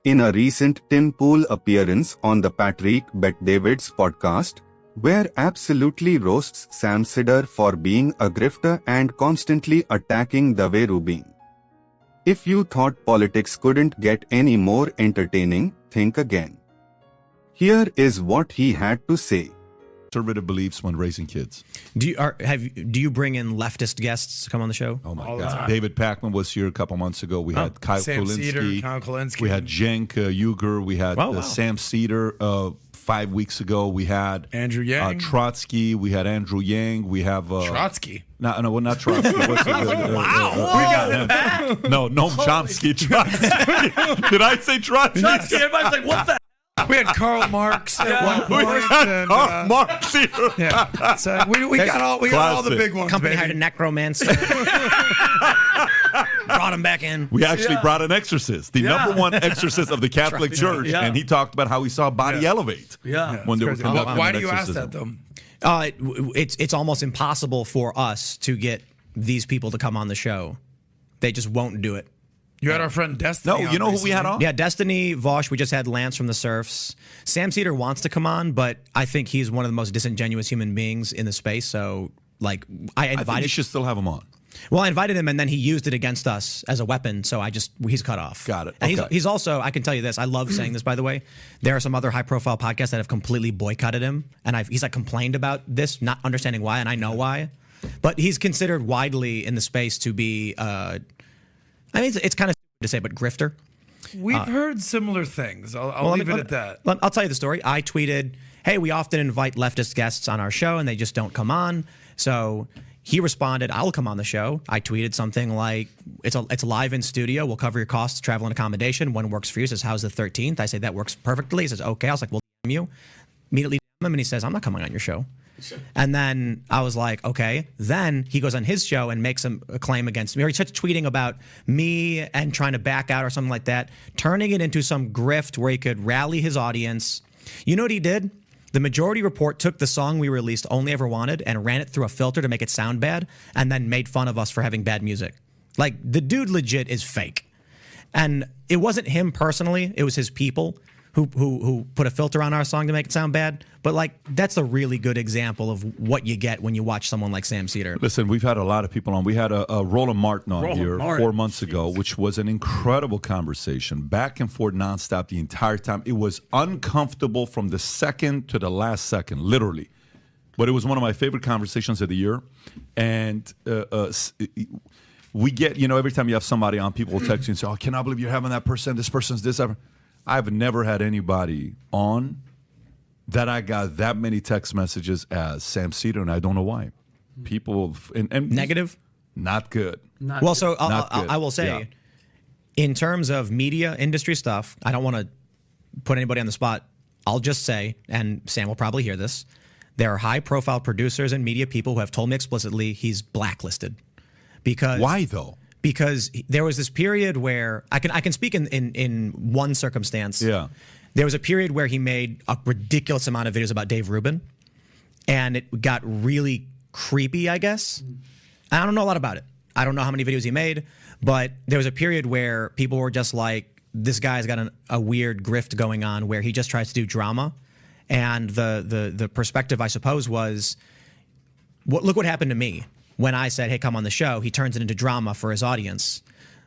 In a recent Tim Pool appearance on the Patrick Bet-David's podcast, where absolutely roasts Sam Seder for being a grifter and constantly attacking the way Rubin. If you thought politics couldn't get any more entertaining, think again. Here is what he had to say. Conservative beliefs when raising kids. Do you bring in leftist guests to come on the show? Oh my God! David Pacman was here a couple months ago. We had Kyle Kulinski. We had Jank Euger. We had Sam Seder 5 weeks ago. We had Andrew Yang. Trotsky. We had Andrew Yang. We have Trotsky. No, not Trotsky. Wow! We got him back. No, Chomsky. Trotsky. Did I say Trotsky? Trotsky. Everybody's like, what the? We had Karl Marx at one point. We had Karl Marx here. Yeah. So we got all the big ones. Company hired a necromancer. Brought him back in. We actually brought an exorcist, the number one exorcist of the Catholic Church, and he talked about how he saw a body elevate. Yeah. When they were why do you ask that though? It's almost impossible for us to get these people to come on the show. They just won't do it. You had our friend Destiny. No, you know who we had on? Yeah, Destiny, Vosh. We just had Lance from the Surfs. Sam Seder wants to come on, but I think he's one of the most disingenuous human beings in the space. So, like, I think you should still have him on. Well, I invited him, and then he used it against us as a weapon. So he's cut off. Got it. And he's also, I can tell you this. I love saying this, by the way. There are some other high-profile podcasts that have completely boycotted him, and he's like complained about this, not understanding why, and I know why. But he's considered widely in the space to be. I mean, it's kind of to say, but grifter. We've heard similar things. I'll leave it at that. I'll tell you the story. I tweeted, hey, we often invite leftist guests on our show and they just don't come on. So he responded, I'll come on the show. I tweeted something like, it's live in studio. We'll cover your costs, travel and accommodation. When works for you. He says, how's the 13th? I say, that works perfectly. He says, okay. I was like, well, damn you. Immediately DM him and he says, I'm not coming on your show. And then I was like, okay. Then he goes on his show and makes a claim against me. Or he starts tweeting about me and trying to back out or something like that, turning it into some grift where he could rally his audience. You know what he did? The Majority Report took the song we released, Only Ever Wanted, and ran it through a filter to make it sound bad, and then made fun of us for having bad music. Like, the dude legit is fake. And it wasn't him personally, it was his people who put a filter on our song to make it sound bad. But, like, that's a really good example of what you get when you watch someone like Sam Seder. Listen, we've had a lot of people on. We had a Roland Martin on here 4 months ago, which was an incredible conversation, back and forth nonstop the entire time. It was uncomfortable from the second to the last second, literally. But it was one of my favorite conversations of the year. And we get, every time you have somebody on, people will text you and say, oh, I cannot believe you're having that person. This person's this. I've never had anybody on that I got that many text messages as Sam Seder, and I don't know why. People and negative, not good. So I will say, in terms of media industry stuff, I don't want to put anybody on the spot. I'll just say, and Sam will probably hear this, there are high-profile producers and media people who have told me explicitly he's blacklisted. Because why though? Because there was this period where I can speak in one circumstance. Yeah. There was a period where he made a ridiculous amount of videos about Dave Rubin, and it got really creepy, I guess. I don't know a lot about it. I don't know how many videos he made, but there was a period where people were just like, this guy's got a weird grift going on where he just tries to do drama. And the perspective, I suppose, was, look what happened to me. When I said, hey, come on the show, he turns it into drama for his audience.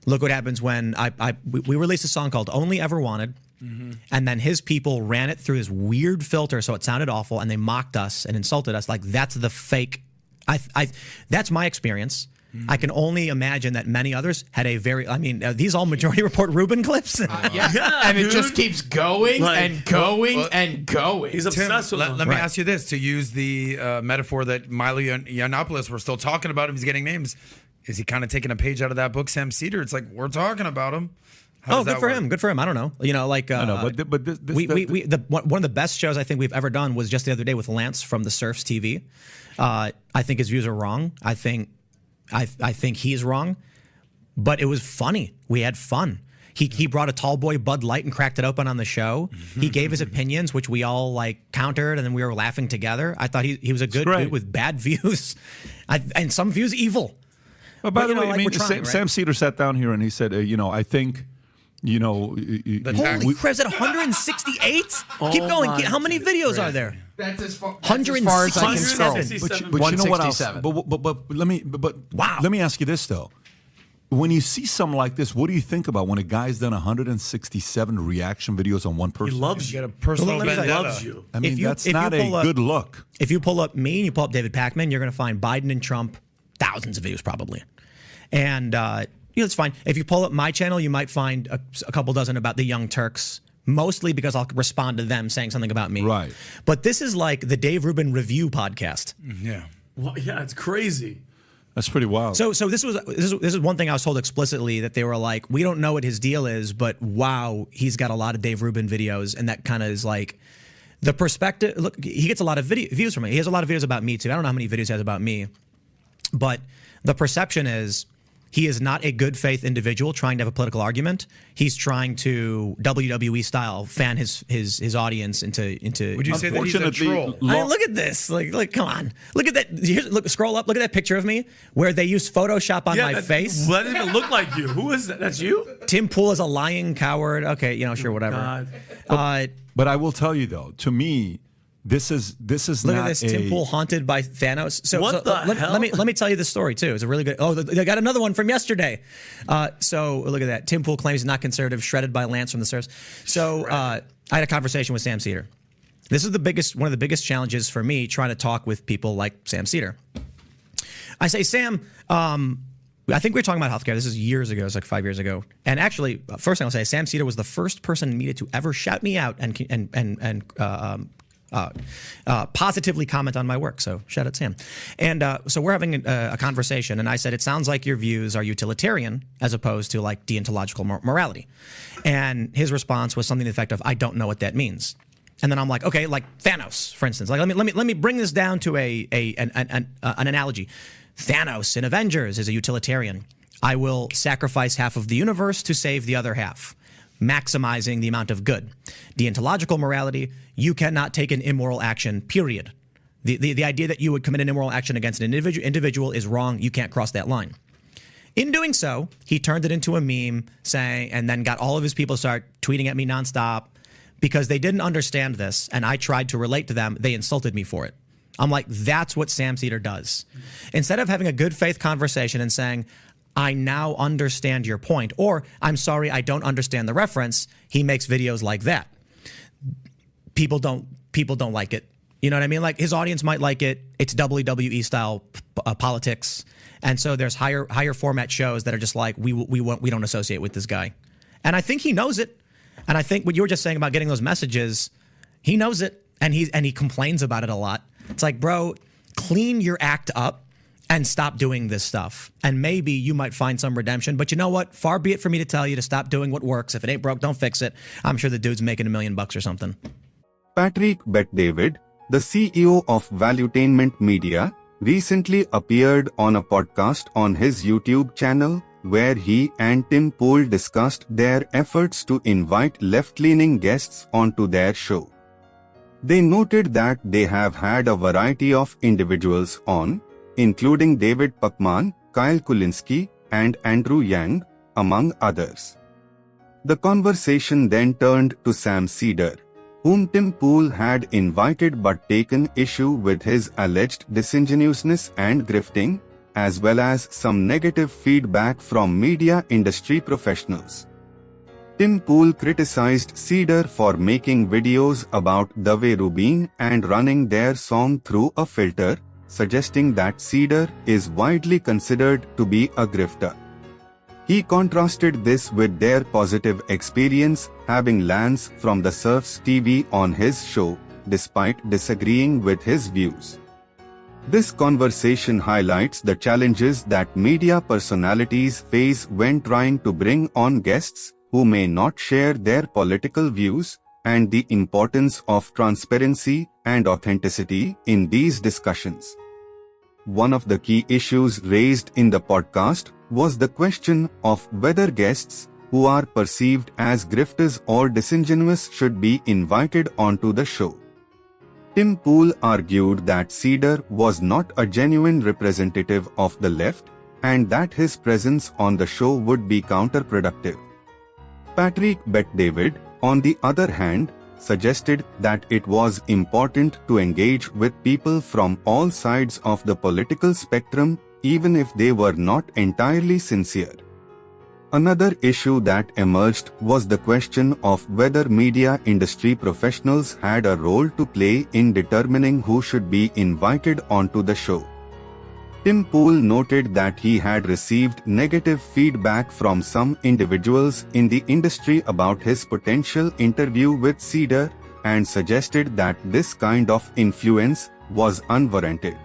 Look what happens when we released a song called Only Ever Wanted, and then his people ran it through this weird filter so it sounded awful, and they mocked us and insulted us. Like, that's the fake. That's my experience. I can only imagine that many others had a very, are these all Majority Report Rubin clips? And it just keeps going and going and going. He's obsessed with them. Let me ask you this, to use the metaphor that Milo Yiannopoulos, we're still talking about him, he's getting names. Is he kind of taking a page out of that book, Sam Seder? It's like, we're talking about him. Good for him. Good for him. I don't know. But one of the best shows I think we've ever done was just the other day with Lance from the Surfs TV. I think his views are wrong. I think he's wrong, but it was funny. We had fun. He brought a tall boy Bud Light and cracked it open on the show. He gave his opinions, which we all countered, and then we were laughing together. I thought he was a good dude with bad views, and some views evil. Well, by the way, Sam Seder sat down here and he said, I think You know, Holy crap, is that 168? Keep going. How many videos are there? That's as far as I can scroll. But you know what else? Let me ask you this though. When you see something like this, what do you think about when a guy's done 167 reaction videos on one person? He loves You you. get a personal He vendetta. loves you. I mean, that's if not you a pull up- good look. If you pull up me and you pull up David Pacman, you're going to find Biden and Trump, thousands of videos probably. And it's fine. If you pull up my channel, you might find a couple dozen about the Young Turks, mostly because I'll respond to them saying something about me. Right. But this is like the Dave Rubin review podcast. Yeah. Well, yeah, it's crazy. That's pretty wild. So this is one thing I was told explicitly, that they were like, we don't know what his deal is, but wow, he's got a lot of Dave Rubin videos, and that kind of is like the perspective. Look, he gets a lot of views from me. He has a lot of videos about me too. I don't know how many videos he has about me, but the perception is he is not a good faith individual trying to have a political argument. He's trying to WWE style fan his audience into. Would you say that he's a troll? I mean, look at this. Like, come on. Look at that. Scroll up. Look at that picture of me where they used Photoshop on my face. That doesn't even look like you. Who is that? That's you? Tim Pool is a lying coward. Okay, sure, whatever. God. But I will tell you though, to me, this is Look not at this, Tim Pool haunted by Thanos. What the hell? Let me tell you the story too. It's a really good. Oh, they got another one from yesterday. So look at that. Tim Pool claims he's not conservative, shredded by Lance from the Sirs. So I had a conversation with Sam Seder. This is one of the biggest challenges for me, trying to talk with people like Sam Seder. I say, Sam, I think we were talking about healthcare. This is years ago. It's like 5 years ago. And actually, first thing I'll say, Sam Seder was the first person in media to ever shout me out and positively comment on my work. So shout out Sam. And so we're having a conversation, and I said, it sounds like your views are utilitarian as opposed to like deontological morality. And his response was something to the effect of, I don't know what that means. And then I'm like, okay, like Thanos, for instance. Like let me bring this down to an analogy. Thanos in Avengers is a utilitarian. I will sacrifice half of the universe to save the other half, maximizing the amount of good. Deontological morality, you cannot take an immoral action, period. The idea that you would commit an immoral action against an individual is wrong. You can't cross that line. In doing so, he turned it into a meme saying, and then got all of his people to start tweeting at me nonstop because they didn't understand this, and I tried to relate to them. They insulted me for it. I'm like, that's what Sam Seder does. Instead of having a good faith conversation and saying, I now understand your point, or I'm sorry, I don't understand the reference, he makes videos like that. People don't like it. You know what I mean? Like, his audience might like it. It's WWE style politics. And so there's higher format shows that are just like, we don't associate with this guy. And I think he knows it. And I think what you were just saying about getting those messages, he knows it, and he complains about it a lot. It's like, bro, clean your act up and stop doing this stuff. And maybe you might find some redemption. But you know what? Far be it for me to tell you to stop doing what works. If it ain't broke, don't fix it. I'm sure the dude's making $1 million or something. Patrick Bet-David, the CEO of Valuetainment Media, recently appeared on a podcast on his YouTube channel where he and Tim Pool discussed their efforts to invite left-leaning guests onto their show. They noted that they have had a variety of individuals on, including David Pacman, Kyle Kulinski, and Andrew Yang, among others. The conversation then turned to Sam Seder, whom Tim Pool had invited but taken issue with his alleged disingenuousness and grifting, as well as some negative feedback from media industry professionals. Tim Pool criticized Seder for making videos about the way Rubin and running their song through a filter, suggesting that Seder is widely considered to be a grifter. He contrasted this with their positive experience having Lance from the Surfs TV on his show, despite disagreeing with his views. This conversation highlights the challenges that media personalities face when trying to bring on guests who may not share their political views, and the importance of transparency and authenticity in these discussions. One of the key issues raised in the podcast was the question of whether guests who are perceived as grifters or disingenuous should be invited onto the show. Tim Pool argued that Seder was not a genuine representative of the left, and that his presence on the show would be counterproductive. Patrick Bet-David, on the other hand, suggested that it was important to engage with people from all sides of the political spectrum, even if they were not entirely sincere. Another issue that emerged was the question of whether media industry professionals had a role to play in determining who should be invited onto the show. Tim Pool noted that he had received negative feedback from some individuals in the industry about his potential interview with Seder, and suggested that this kind of influence was unwarranted.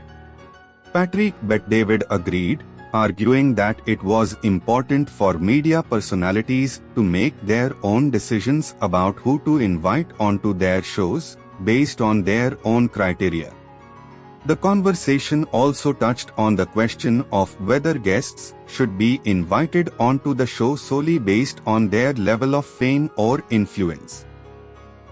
Patrick Bet-David agreed, arguing that it was important for media personalities to make their own decisions about who to invite onto their shows, based on their own criteria. The conversation also touched on the question of whether guests should be invited onto the show solely based on their level of fame or influence.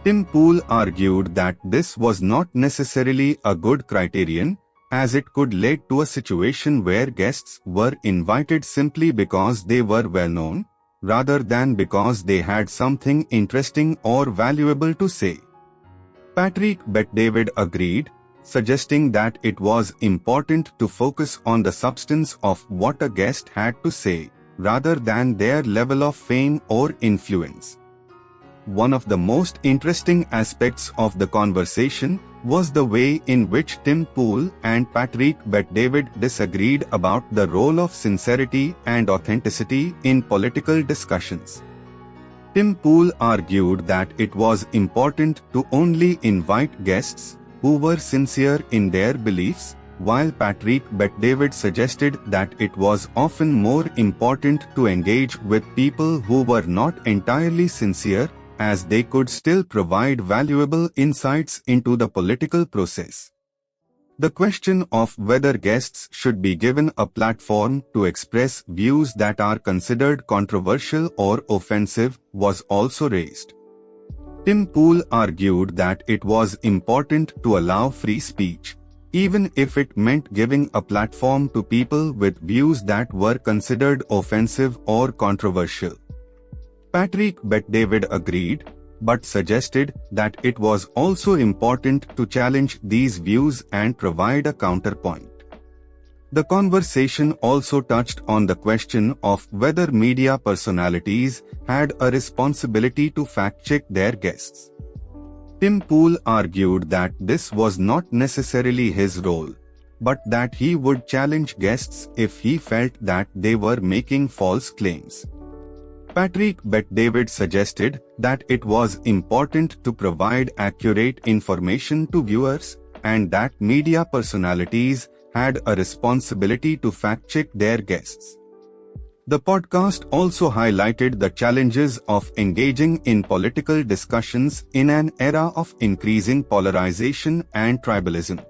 Tim Pool argued that this was not necessarily a good criterion, as it could lead to a situation where guests were invited simply because they were well-known, rather than because they had something interesting or valuable to say. Patrick Bet-David agreed, suggesting that it was important to focus on the substance of what a guest had to say, rather than their level of fame or influence. One of the most interesting aspects of the conversation was the way in which Tim Pool and Patrick Bet-David disagreed about the role of sincerity and authenticity in political discussions. Tim Pool argued that it was important to only invite guests who were sincere in their beliefs, while Patrick Bet-David suggested that it was often more important to engage with people who were not entirely sincere, as they could still provide valuable insights into the political process. The question of whether guests should be given a platform to express views that are considered controversial or offensive was also raised. Tim Pool argued that it was important to allow free speech, even if it meant giving a platform to people with views that were considered offensive or controversial. Patrick Bet-David agreed, but suggested that it was also important to challenge these views and provide a counterpoint. The conversation also touched on the question of whether media personalities had a responsibility to fact-check their guests. Tim Pool argued that this was not necessarily his role, but that he would challenge guests if he felt that they were making false claims. Patrick Bet-David suggested that it was important to provide accurate information to viewers, and that media personalities had a responsibility to fact-check their guests. The podcast also highlighted the challenges of engaging in political discussions in an era of increasing polarization and tribalism.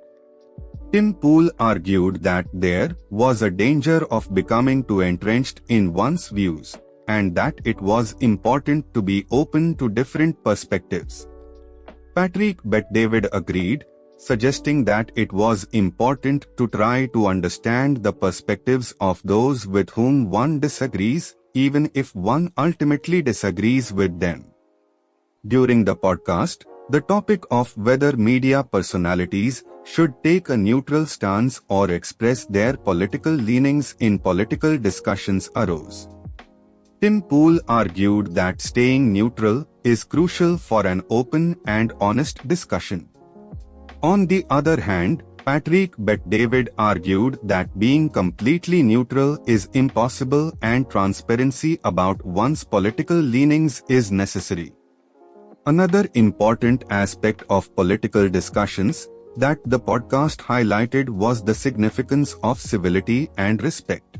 Tim Pool argued that there was a danger of becoming too entrenched in one's views, and that it was important to be open to different perspectives. Patrick Bet-David agreed, suggesting that it was important to try to understand the perspectives of those with whom one disagrees, even if one ultimately disagrees with them. During the podcast, the topic of whether media personalities should take a neutral stance or express their political leanings in political discussions arose. Tim Pool argued that staying neutral is crucial for an open and honest discussion. On the other hand, Patrick Bet-David argued that being completely neutral is impossible and transparency about one's political leanings is necessary. Another important aspect of political discussions that the podcast highlighted was the significance of civility and respect.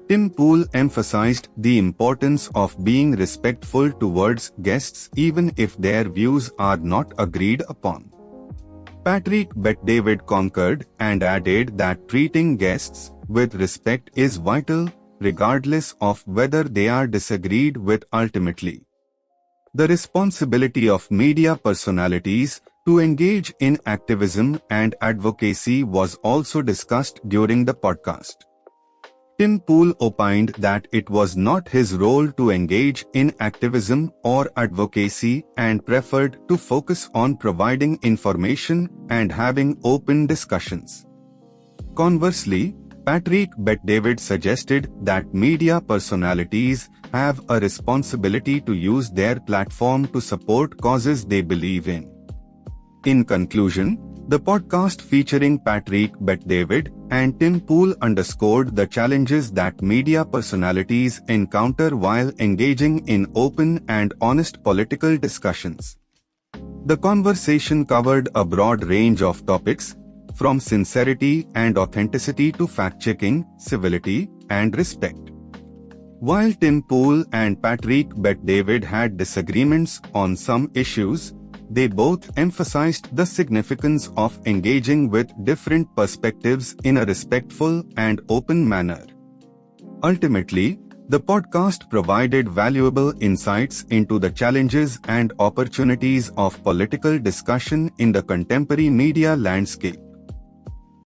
Tim Pool emphasized the importance of being respectful towards guests even if their views are not agreed upon. Patrick Bet-David concurred and added that treating guests with respect is vital, regardless of whether they are disagreed with ultimately. The responsibility of media personalities to engage in activism and advocacy was also discussed during the podcast. Tim Pool opined that it was not his role to engage in activism or advocacy and preferred to focus on providing information and having open discussions. Conversely, Patrick Bet-David suggested that media personalities have a responsibility to use their platform to support causes they believe in. In conclusion, the podcast featuring Patrick Bet-David and Tim Pool underscored the challenges that media personalities encounter while engaging in open and honest political discussions. The conversation covered a broad range of topics, from sincerity and authenticity to fact-checking, civility, and respect. While Tim Pool and Patrick Bet-David had disagreements on some issues, they both emphasized the significance of engaging with different perspectives in a respectful and open manner. Ultimately, the podcast provided valuable insights into the challenges and opportunities of political discussion in the contemporary media landscape.